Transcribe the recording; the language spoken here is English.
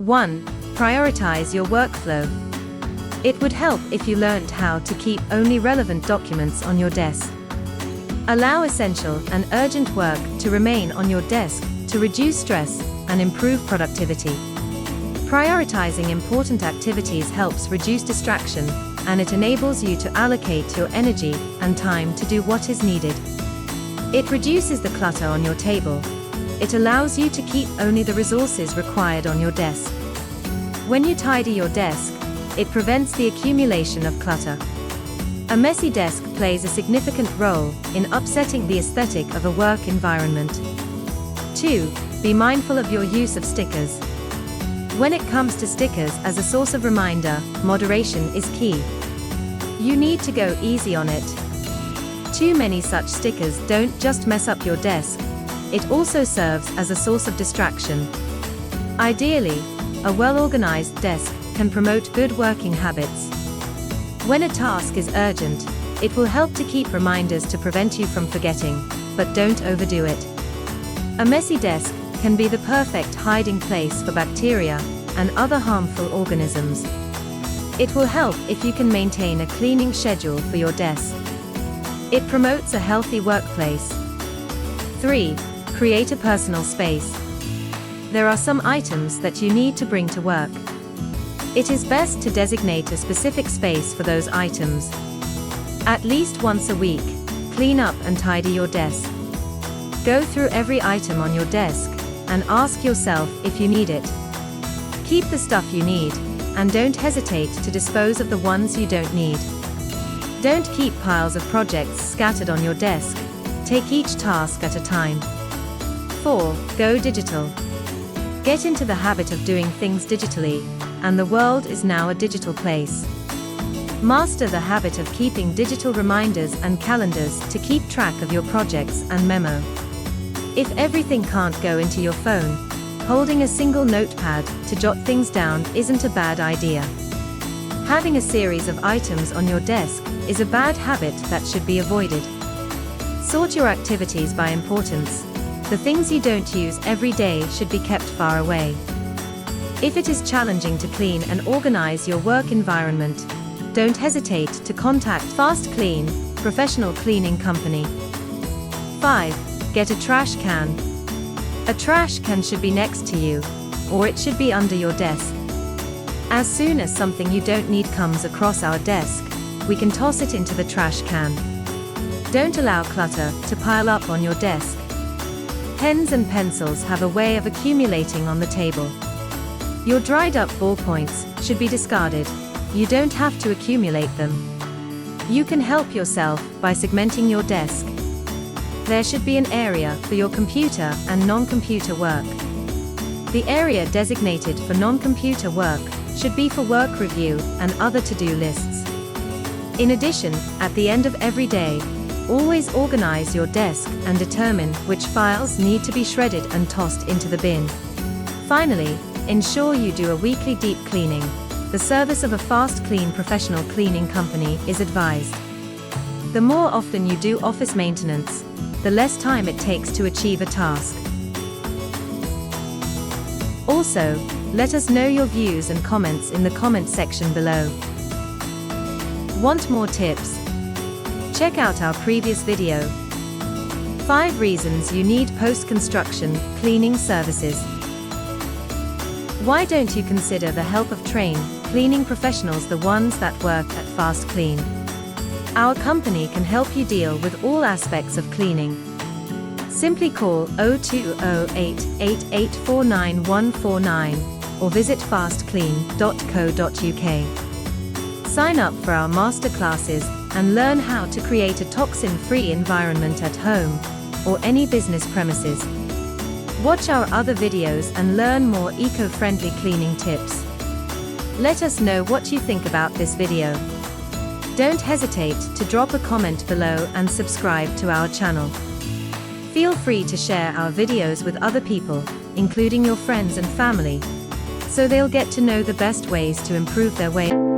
1. Prioritize your workflow. It would help if you learned how to keep only relevant documents on your desk. Allow essential and urgent work to remain on your desk to reduce stress and improve productivity. Prioritizing important activities helps reduce distraction, and it enables you to allocate your energy and time to do what is needed. It reduces the clutter on your table. It allows you to keep only the resources required on your desk. When you tidy your desk, it prevents the accumulation of clutter. A messy desk plays a significant role in upsetting the aesthetic of a work environment. 2. Be mindful of your use of stickers. When it comes to stickers as a source of reminder, moderation is key. You need to go easy on it. Too many such stickers don't just mess up your desk, it also serves as a source of distraction. Ideally, a well-organized desk can promote good working habits. When a task is urgent, it will help to keep reminders to prevent you from forgetting, but don't overdo it. A messy desk can be the perfect hiding place for bacteria and other harmful organisms. It will help if you can maintain a cleaning schedule for your desk. It promotes a healthy workplace. 3. Create a personal space. There are some items that you need to bring to work. It is best to designate a specific space for those items. At least once a week, clean up and tidy your desk. Go through every item on your desk and ask yourself if you need it. Keep the stuff you need, and don't hesitate to dispose of the ones you don't need. Don't keep piles of projects scattered on your desk. Take each task at a time. 4. Go digital. Get into the habit of doing things digitally, and the world is now a digital place. Master the habit of keeping digital reminders and calendars to keep track of your projects and memo. If everything can't go into your phone, holding a single notepad to jot things down isn't a bad idea. Having a series of items on your desk is a bad habit that should be avoided. Sort your activities by importance. The things you don't use every day should be kept far away. If it is challenging to clean and organize your work environment, don't hesitate to contact FastKlean, professional cleaning company. 5. Get a trash can. A trash can should be next to you, or it should be under your desk. As soon as something you don't need comes across our desk, we can toss it into the trash can. Don't allow clutter to pile up on your desk. Pens and pencils have a way of accumulating on the table. Your dried up ballpoints should be discarded. You don't have to accumulate them. You can help yourself by segmenting your desk. There should be an area for your computer and non-computer work. The area designated for non-computer work should be for work review and other to-do lists. In addition, at the end of every day, always organize your desk and determine which files need to be shredded and tossed into the bin. Finally, ensure you do a weekly deep cleaning. The service of a FastKlean professional cleaning company is advised. The more often you do office maintenance, the less time it takes to achieve a task. Also, let us know your views and comments in the comment section below. Want more tips? Check out our previous video. 5 reasons you need post-construction cleaning services. Why don't you consider the help of trained cleaning professionals, the ones that work at FastKlean? Our company can help you deal with all aspects of cleaning. Simply call 0208 8849 149 or visit fastklean.co.uk. Sign up for our masterclasses and learn how to create a toxin-free environment at home or any business premises. Watch our other videos and learn more eco-friendly cleaning tips. Let us know what you think about this video. Don't hesitate to drop a comment below and subscribe to our channel. Feel free to share our videos with other people, including your friends and family, so they'll get to know the best ways to improve their way.